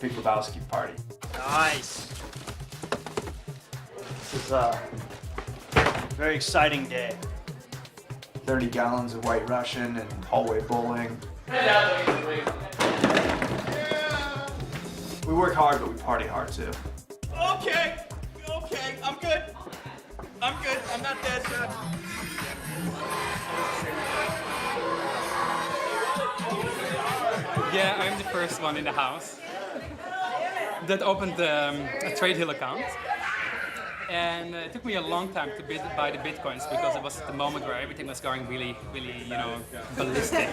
Big Lebowski party. Nice. This is a very exciting day. 30 gallons of White Russian and hallway bowling. We work hard, but we party hard too. Okay, I'm good. I'm not dead. Yeah, I'm the first one in the house that opened a Trade Hill account. And it took me a long time to buy the Bitcoins because it was at the moment where everything was going really, ballistic.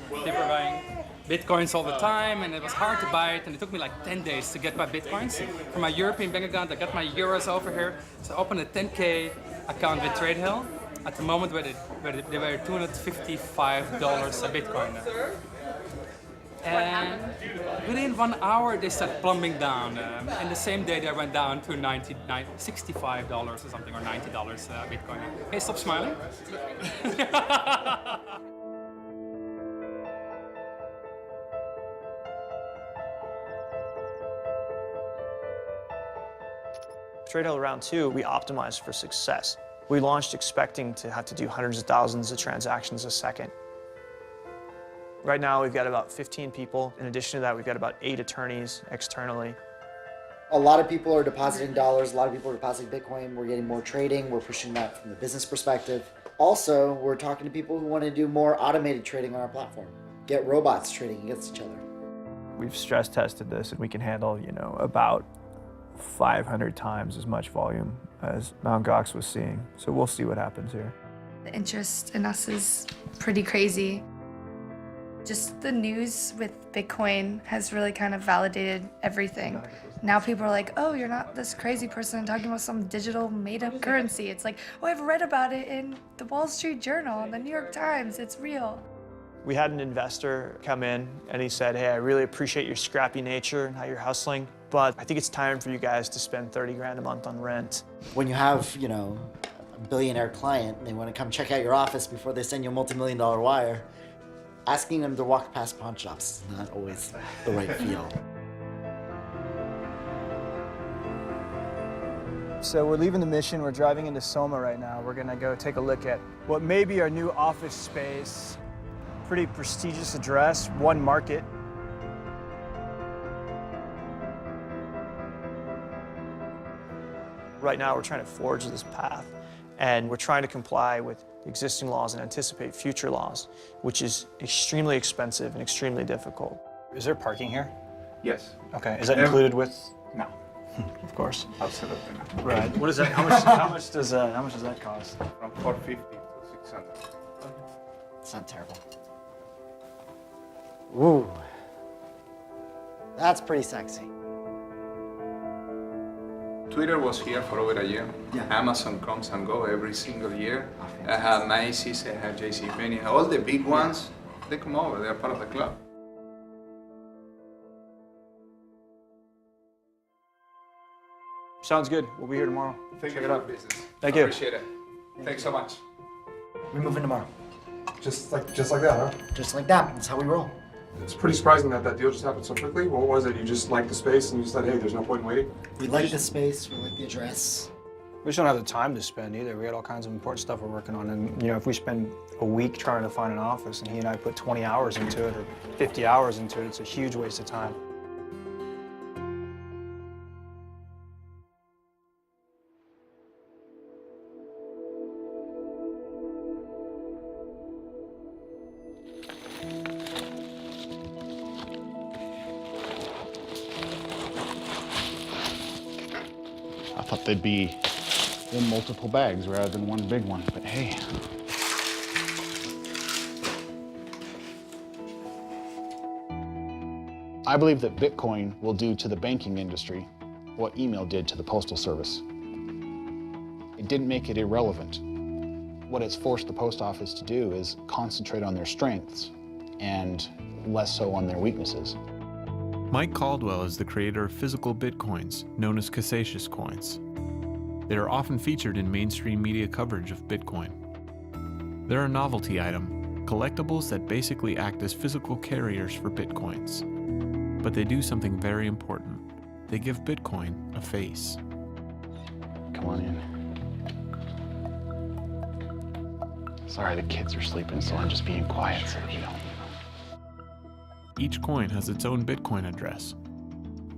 People were buying Bitcoins all the time and it was hard to buy it, and it took me like 10 days to get my Bitcoins. From my European bank account, I got my euros over here. So I opened a 10K account with Trade Hill at the moment where they were $255 a Bitcoin. And within 1 hour, they started plumbing down. And the same day, they went down to $65 or something, or $90 Bitcoin. Hey, stop smiling. Trade Hill Round 2, we optimized for success. We launched expecting to have to do hundreds of thousands of transactions a second. Right now, we've got about 15 people. In addition to that, we've got about 8 attorneys externally. A lot of people are depositing dollars, a lot of people are depositing Bitcoin. We're getting more trading. We're pushing that from the business perspective. Also, we're talking to people who want to do more automated trading on our platform. Get robots trading against each other. We've stress tested this and we can handle, about 500 times as much volume as Mt. Gox was seeing. So we'll see what happens here. The interest in us is pretty crazy. Just the news with Bitcoin has really kind of validated everything. Now people are like, oh, you're not this crazy person talking about some digital made-up currency. It's like, oh, I've read about it in the Wall Street Journal and the New York Times. It's real. We had an investor come in and he said, hey, I really appreciate your scrappy nature and how you're hustling, but I think it's time for you guys to spend 30 grand a month on rent. When you have, a billionaire client and they want to come check out your office before they send you a multi-million-dollar wire, asking them to walk past pawn shops is not always the right feel. So we're leaving the mission, we're driving into Soma right now. We're gonna go take a look at what may be our new office space. Pretty prestigious address, one market. Right now we're trying to forge this path and we're trying to comply with existing laws and anticipate future laws, which is extremely expensive and extremely difficult. Is there parking here? Yes. Okay, is that included with? No. Of course. Absolutely not. Right. What is that? How much does that cost? From 450 to 600. It's not terrible. Ooh. That's pretty sexy. Twitter was here for over a year. Yeah. Amazon comes and go every single year. I have Macy's, I have JCPenney, all the big ones, they come over, they're part of the club. Sounds good. We'll be here tomorrow. Thank Check you it for out. the business. Thank I you. appreciate it. Thanks so much. We move in tomorrow. Just like that, huh? Just like that. That's how we roll. It's pretty surprising that deal just happened so quickly. What was it? You just liked the space and you said, hey, there's no point in waiting? We like the space, we like the address. We just don't have the time to spend either. We got all kinds of important stuff we're working on. And, if we spend a week trying to find an office and he and I put 20 hours into it or 50 hours into it, it's a huge waste of time. I thought they'd be in multiple bags rather than one big one, but hey. I believe that Bitcoin will do to the banking industry what email did to the Postal Service. It didn't make it irrelevant. What it's forced the post office to do is concentrate on their strengths and less so on their weaknesses. Mike Caldwell is the creator of physical bitcoins, known as Cassacious coins. They are often featured in mainstream media coverage of Bitcoin. They're a novelty item, collectibles that basically act as physical carriers for bitcoins. But they do something very important. They give Bitcoin a face. Come on in. Sorry, the kids are sleeping, so I'm just being quiet, so you know. Each coin has its own Bitcoin address,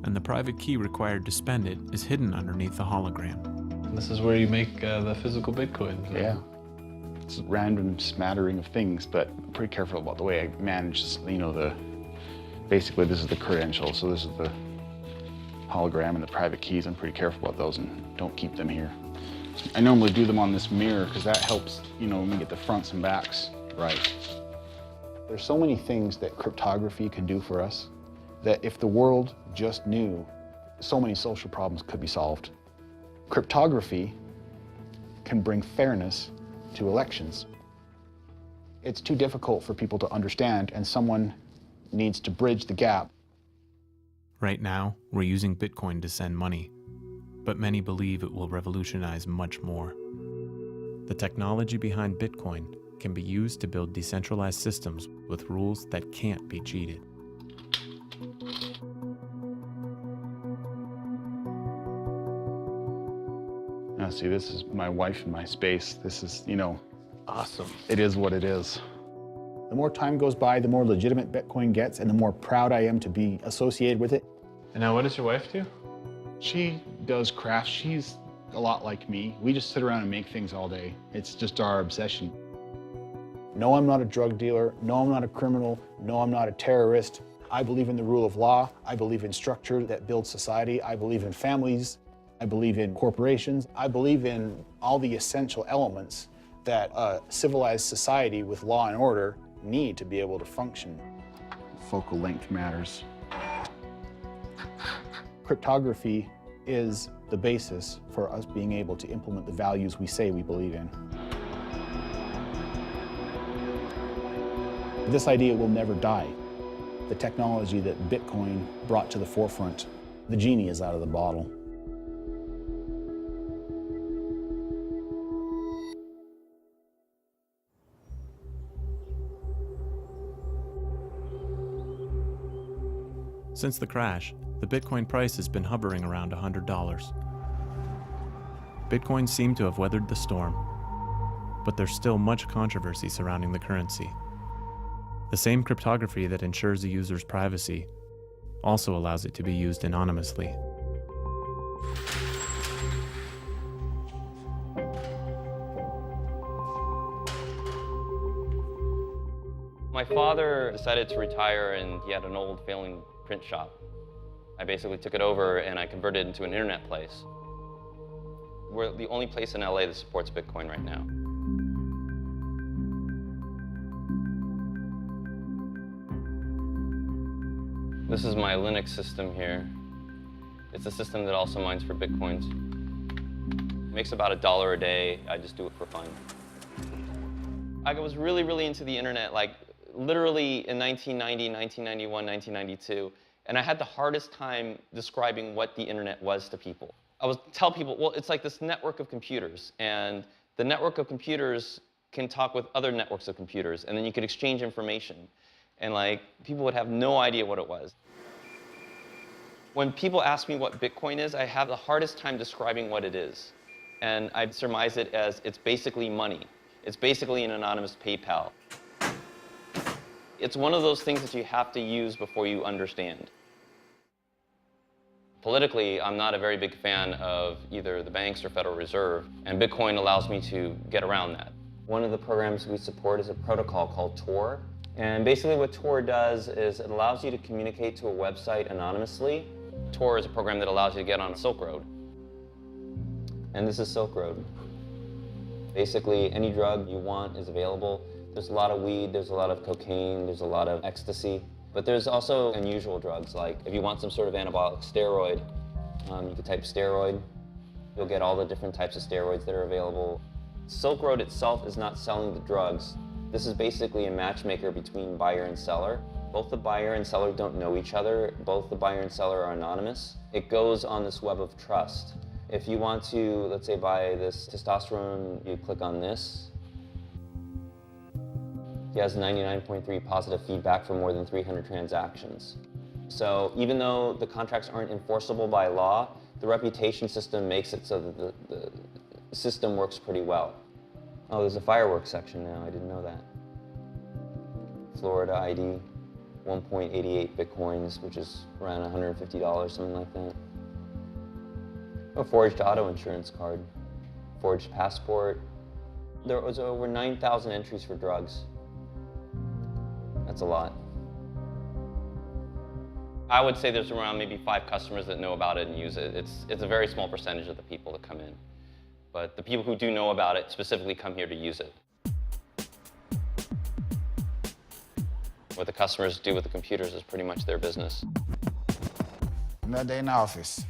and the private key required to spend it is hidden underneath the hologram. This is where you make the physical Bitcoins. Yeah. It's a random smattering of things, but I'm pretty careful about the way I manage, you know, basically this is the credential, so this is the hologram and the private keys. I'm pretty careful about those and don't keep them here. I normally do them on this mirror because that helps, you know, when we get the fronts and backs right. There's so many things that cryptography can do for us that if the world just knew, so many social problems could be solved. Cryptography can bring fairness to elections. It's too difficult for people to understand, and someone needs to bridge the gap. Right now, we're using Bitcoin to send money, but many believe it will revolutionize much more. The technology behind Bitcoin can be used to build decentralized systems with rules that can't be cheated. Now, see, this is my wife and my space. This is, you know, awesome. It is what it is. The more time goes by, the more legitimate Bitcoin gets, and the more proud I am to be associated with it. And now what does your wife do? She does crafts. She's a lot like me. We just sit around and make things all day. It's just our obsession. No, I'm not a drug dealer. No, I'm not a criminal. No, I'm not a terrorist. I believe in the rule of law. I believe in structure that builds society. I believe in families. I believe in corporations. I believe in all the essential elements that a civilized society with law and order need to be able to function. Focal length matters. Cryptography is the basis for us being able to implement the values we say we believe in. This idea will never die. The technology that Bitcoin brought to the forefront, the genie is out of the bottle. Since the crash, the Bitcoin price has been hovering around $100. Bitcoin seemed to have weathered the storm, but there's still much controversy surrounding the currency. The same cryptography that ensures a user's privacy also allows it to be used anonymously. My father decided to retire, and he had an old failing print shop. I basically took it over and I converted it into an internet place. We're the only place in LA that supports Bitcoin right now. This is my Linux system here. It's a system that also mines for Bitcoins. It makes about $1 a day. I just do it for fun. I was really into the internet, like literally in 1990, 1991, 1992. And I had the hardest time describing what the internet was to people. I would tell people, well, it's like this network of computers, and the network of computers can talk with other networks of computers, and then you could exchange information. And like, people would have no idea what it was. When people ask me what Bitcoin is, I have the hardest time describing what it is. And I surmise it as it's basically money. It's basically an anonymous PayPal. It's one of those things that you have to use before you understand. Politically, I'm not a very big fan of either the banks or Federal Reserve, and Bitcoin allows me to get around that. One of the programs we support is a protocol called Tor. And basically what Tor does is it allows you to communicate to a website anonymously. Tor is a program that allows you to get on Silk Road. And this is Silk Road. Basically, any drug you want is available. There's a lot of weed, there's a lot of cocaine, there's a lot of ecstasy. But there's also unusual drugs, like if you want some sort of anabolic steroid, you can type steroid. You'll get all the different types of steroids that are available. Silk Road itself is not selling the drugs. This is basically a matchmaker between buyer and seller. Both the buyer and seller don't know each other. Both the buyer and seller are anonymous. It goes on this web of trust. If you want to, let's say, buy this testosterone, you click on this. He has 99.3 positive feedback for more than 300 transactions. So even though the contracts aren't enforceable by law, the reputation system makes it so that the system works pretty well. Oh, there's a fireworks section now, I didn't know that. Florida ID, 1.88 Bitcoins, which is around $150, something like that. A forged auto insurance card, forged passport. There was over 9,000 entries for drugs. That's a lot. I would say there's around maybe 5 customers that know about it and use it. It's a very small percentage of the people that come in. But the people who do know about it specifically come here to use it. What the customers do with the computers is pretty much their business. Another day in the office.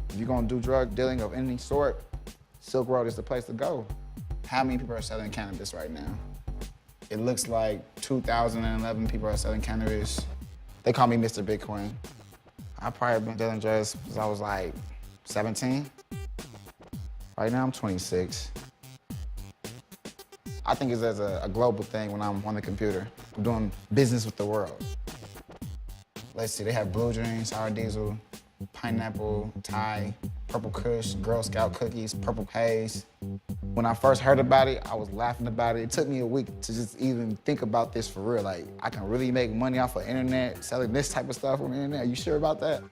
If you're gonna do drug dealing of any sort, Silk Road is the place to go. How many people are selling cannabis right now? It looks like 2011 people are selling cannabis. They call me Mr. Bitcoin. I've probably been dealing drugs since I was like 17. Right now I'm 26. I think it's as a global thing when I'm on the computer. I'm doing business with the world. Let's see, they have blue dreams, sour diesel, pineapple, Thai, purple kush, Girl Scout cookies, purple haze. When I first heard about it, I was laughing about it. It took me a week to just even think about this for real. Like, I can really make money off of internet, selling this type of stuff on the internet. Are you sure about that?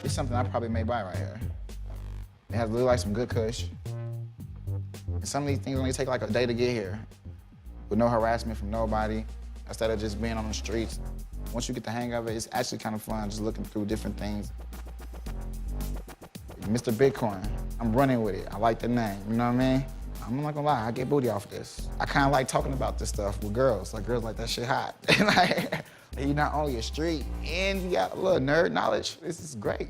It's something I probably may buy right here. It has really like some good kush. And some of these things only take like a day to get here with no harassment from nobody, instead of just being on the streets. Once you get the hang of it, it's actually kind of fun just looking through different things. Mr. Bitcoin, I'm running with it. I like the name, you know what I mean? I'm not gonna lie, I get booty off this. I kind of like talking about this stuff with girls. Like, girls like that shit hot. Like, you're not only a street and you got a little nerd knowledge. This is great.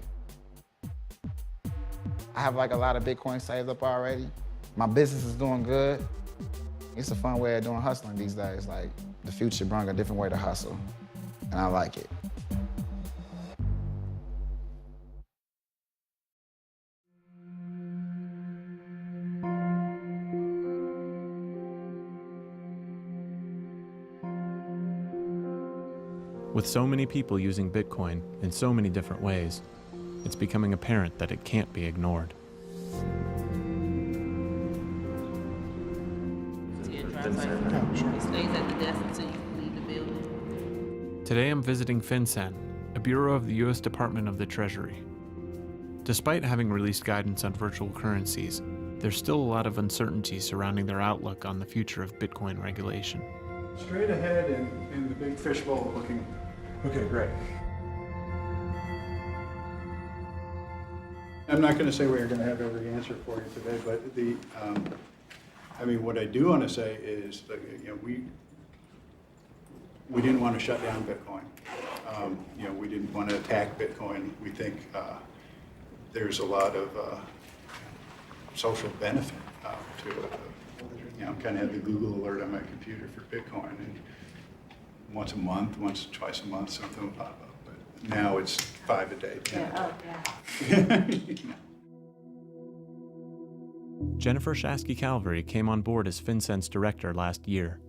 I have like a lot of Bitcoin saved up already. My business is doing good. It's a fun way of doing hustling these days. Like, the future brings a different way to hustle, and I like it. With so many people using Bitcoin in so many different ways, it's becoming apparent that it can't be ignored. He stays at the desk until you leave the building. Today I'm visiting FinCEN, a bureau of the U.S. Department of the Treasury. Despite having released guidance on virtual currencies, there's still a lot of uncertainty surrounding their outlook on the future of Bitcoin regulation. Straight ahead and the big fishbowl looking, okay, great. I'm not going to say we're going to have every answer for you today, but I mean, what I do want to say is that, you know, we didn't want to shut down Bitcoin. You know, we didn't want to attack Bitcoin. We think there's a lot of social benefit to it. You know, kind of had the Google alert on my computer for Bitcoin, and once a month, twice a month, something will pop up. But now it's 5 a day, 10 a day. Yeah. Jennifer Shasky-Calvary came on board as FinCEN's director last year.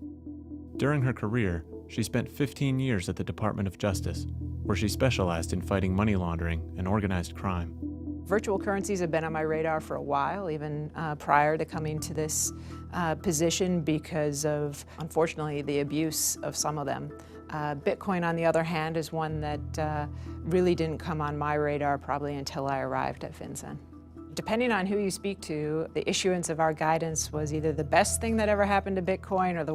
During her career, she spent 15 years at the Department of Justice, where she specialized in fighting money laundering and organized crime. Virtual currencies have been on my radar for a while, even prior to coming to this position because of, unfortunately, the abuse of some of them. Bitcoin, on the other hand, is one that really didn't come on my radar probably until I arrived at FinCEN. Depending on who you speak to, the issuance of our guidance was either the best thing that ever happened to Bitcoin or the